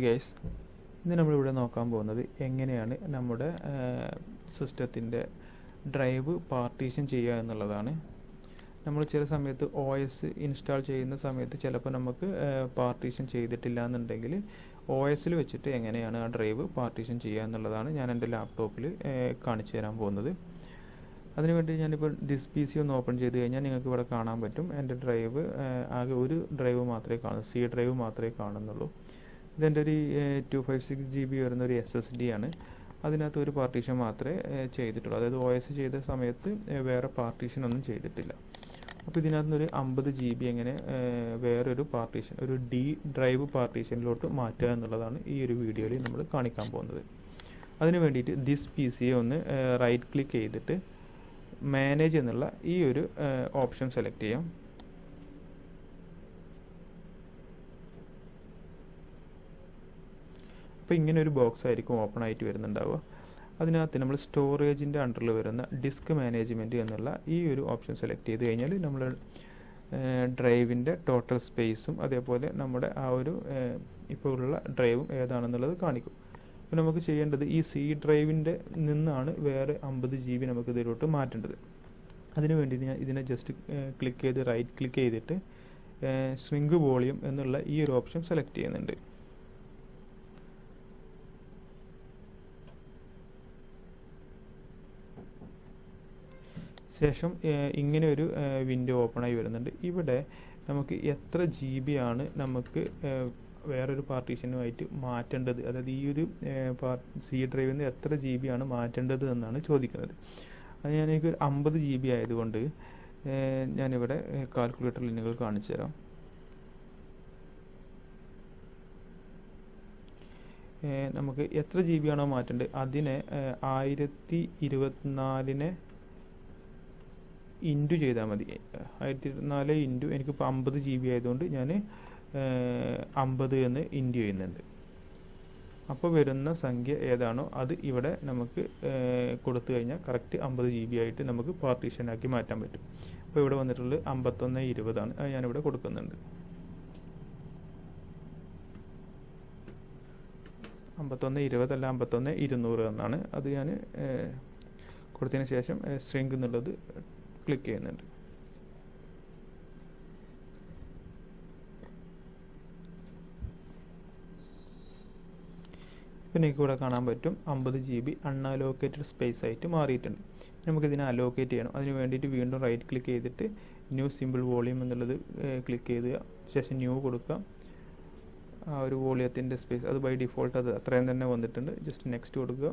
Guys, ഇന്ന് നമ്മളിവിടെ നോക്കാൻ പോകുന്നത് എങ്ങനെയാണ് നമ്മുടെ സിസ്റ്റത്തിൻ്റെ ഡ്രൈവ് പാർട്ടീഷൻ ചെയ്യുക എന്നുള്ളതാണ്. നമ്മൾ ചില സമയത്ത് OS ഇൻസ്റ്റാൾ ചെയ്യുന്ന സമയത്ത് ചിലപ്പോൾ നമുക്ക് പാർട്ടീഷൻ ചെയ്തിട്ടില്ല എന്നുണ്ടെങ്കിൽ OS വെച്ചിട്ട് എങ്ങനെയാണ് ആ ഡ്രൈവ് പാർട്ടീഷൻ ചെയ്യുക എന്നുള്ളതാണ് ഞാൻ എൻ്റെ ലാപ്ടോപ്പിൽ കാണിച്ചു തരാൻ പോകുന്നത്. അതിനുവേണ്ടി ഞാനിപ്പോൾ ദിസ് PC ഒന്ന് ഓപ്പൺ ചെയ്ത് കഴിഞ്ഞാൽ നിങ്ങൾക്ക് ഇവിടെ കാണാൻ പറ്റും. എൻ്റെ ഡ്രൈവ് ആകെ ഒരു ഡ്രൈവ് മാത്രമേ കാണൂ, C ഡ്രൈവ് മാത്രമേ കാണുന്നുള്ളൂ. ഇതെൻ്റെ ഒരു 256 GB വരുന്ന ഒരു SSD ആണ്. അതിനകത്ത് ഒരു പാർട്ടീഷൻ മാത്രമേ ചെയ്തിട്ടുള്ളൂ. അതായത് OS ചെയ്ത സമയത്ത് വേറെ പാർട്ടീഷൻ ഒന്നും ചെയ്തിട്ടില്ല. അപ്പോൾ ഇതിനകത്ത് നിന്ന് ഒരു 50 GB എങ്ങനെ വേറൊരു പാർട്ടീഷൻ, ഒരു D ഡ്രൈവ് പാർട്ടീഷനിലോട്ട് മാറ്റുക എന്നുള്ളതാണ് ഈ ഒരു വീഡിയോയിൽ നമ്മൾ കാണിക്കാൻ പോകുന്നത്. അതിന് വേണ്ടിയിട്ട് ദിസ് PC ഒന്ന് റൈറ്റ് ക്ലിക്ക് ചെയ്തിട്ട് മാനേജ് എന്നുള്ള ഈ ഒരു ഓപ്ഷൻ സെലക്ട് ചെയ്യാം. അപ്പോൾ ഇങ്ങനെ ഒരു ബോക്സ് ആയിരിക്കും ഓപ്പൺ ആയിട്ട് വരുന്നുണ്ടാവുക. അതിനകത്ത് നമ്മൾ സ്റ്റോറേജിൻ്റെ അണ്ടറിൽ വരുന്ന ഡിസ്ക് മാനേജ്മെൻറ്റ് എന്നുള്ള ഈ ഒരു ഓപ്ഷൻ സെലക്ട് ചെയ്ത് കഴിഞ്ഞാൽ നമ്മൾ ഡ്രൈവിൻ്റെ ടോട്ടൽ സ്പേസും അതേപോലെ നമ്മുടെ ആ ഒരു ഇപ്പോൾ ഉള്ള ഡ്രൈവും ഏതാണെന്നുള്ളത് കാണിക്കും. അപ്പോൾ നമുക്ക് ചെയ്യേണ്ടത് ഈ C ഡ്രൈവിൻ്റെ നിന്നാണ് വേറെ 50 GB നമുക്ക് ഇതിലോട്ട് മാറ്റേണ്ടത്. അതിന് വേണ്ടിയിട്ട് ഞാൻ ഇതിനെ ജസ്റ്റ് ക്ലിക്ക് ചെയ്ത് റൈറ്റ് ക്ലിക്ക് ചെയ്തിട്ട് സ്വിംഗ് വോളിയം എന്നുള്ള ഈ ഒരു ഓപ്ഷൻ സെലക്ട് ചെയ്യുന്നുണ്ട്. ശേഷം ഇങ്ങനെ ഒരു വിൻഡോ ഓപ്പൺ ആയി വരുന്നുണ്ട്. ഇവിടെ നമുക്ക് എത്ര GB ആണ് നമുക്ക് വേറൊരു പാർട്ടീഷനുമായിട്ട് മാറ്റേണ്ടത്, അതായത് ഈ ഒരു C ഡ്രൈവിൽ നിന്ന് എത്ര GB ആണ് മാറ്റേണ്ടത് എന്നാണ് ചോദിക്കുന്നത്. അത് എനിക്ക് 50 GB ആയതുകൊണ്ട് ഞാനിവിടെ കാൽക്കുലേറ്ററിൽ നിങ്ങൾ കാണിച്ചു തരാം. നമുക്ക് എത്ര GB ആണോ മാറ്റേണ്ടത് അതിനെ 1024 ഇൻറ്റു ചെയ്താൽ മതി. 1024 ഇൻറ്റു എനിക്കിപ്പോൾ 50 GB ആയതുകൊണ്ട് ഞാൻ 50 എന്ന് ഇൻറ്റു ചെയ്യുന്നുണ്ട്. അപ്പോൾ വരുന്ന സംഖ്യ ഏതാണോ അത് ഇവിടെ നമുക്ക് കൊടുത്തു കഴിഞ്ഞാൽ കറക്റ്റ് 50 GB ആയിട്ട് നമുക്ക് പാർട്ടീഷനാക്കി മാറ്റാൻ പറ്റും. അപ്പോൾ ഇവിടെ വന്നിട്ടുള്ളത് 5120 ആണ്. അത് ഞാനിവിടെ കൊടുക്കുന്നുണ്ട്. 5120 അല്ല 51200 എന്നാണ്. അത് ഞാൻ കൊടുത്തതിന് ശേഷം സ്ട്രിംഗ് എന്നുള്ളത് ക്ലിക്ക് ചെയ്യുന്നുണ്ട്. പിന്നെ എനിക്ക് ഇവിടെ കാണാൻ പറ്റും 50 GB അൺഅലോക്കേറ്റഡ് സ്പേസ് ആയിട്ട് മാറിയിട്ടുണ്ട്. നമുക്കിതിനെ അലോക്കേറ്റ് ചെയ്യണം. അതിന് വേണ്ടിയിട്ട് വീണ്ടും റൈറ്റ് ക്ലിക്ക് ചെയ്തിട്ട് ന്യൂ സിമ്പിൾ വോളിയം എന്നുള്ളത് ക്ലിക്ക് ചെയ്യുക. ശേഷം ന്യൂ കൊടുക്കുക. ആ ഒരു വോളിയത്തിൻ്റെ സ്പേസ് അത് ബൈ ഡിഫോൾട്ട് അത് അത്രയും തന്നെ വന്നിട്ടുണ്ട്. ജസ്റ്റ് നെക്സ്റ്റ് കൊടുക്കുക.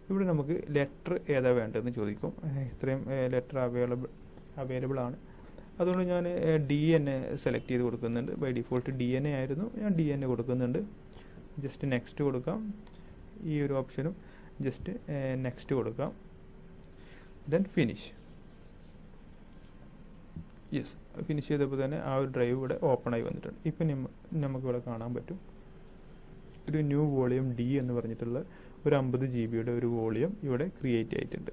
ഇവിടെ നമുക്ക് ലെറ്റർ ഏതാ വേണ്ടതെന്ന് ചോദിക്കും. ഇത്രയും ലെറ്റർ അവൈലബിൾ ആണ്. അതുകൊണ്ട് ഞാൻ DN സെലക്ട് ചെയ്ത് കൊടുക്കുന്നുണ്ട്. ബൈ ഡിഫോൾട്ട് DN ആയിരുന്നു, ഞാൻ DN കൊടുക്കുന്നുണ്ട്. ജസ്റ്റ് നെക്സ്റ്റ് കൊടുക്കാം. ഈ ഒരു ഓപ്ഷനും ജസ്റ്റ് നെക്സ്റ്റ് കൊടുക്കാം. Then finish. യെസ്, ഫിനിഷ് ചെയ്തപ്പോൾ തന്നെ ആ ഒരു ഡ്രൈവ് ഇവിടെ ഓപ്പൺ ആയി വന്നിട്ടുണ്ട്. ഇപ്പം നമുക്കിവിടെ കാണാൻ പറ്റും ഒരു ന്യൂ വോളിയം D എന്ന് പറഞ്ഞിട്ടുള്ള ഒരു 50 GB ഒരു വോളിയം ഇവിടെ ക്രിയേറ്റ് ആയിട്ടുണ്ട്.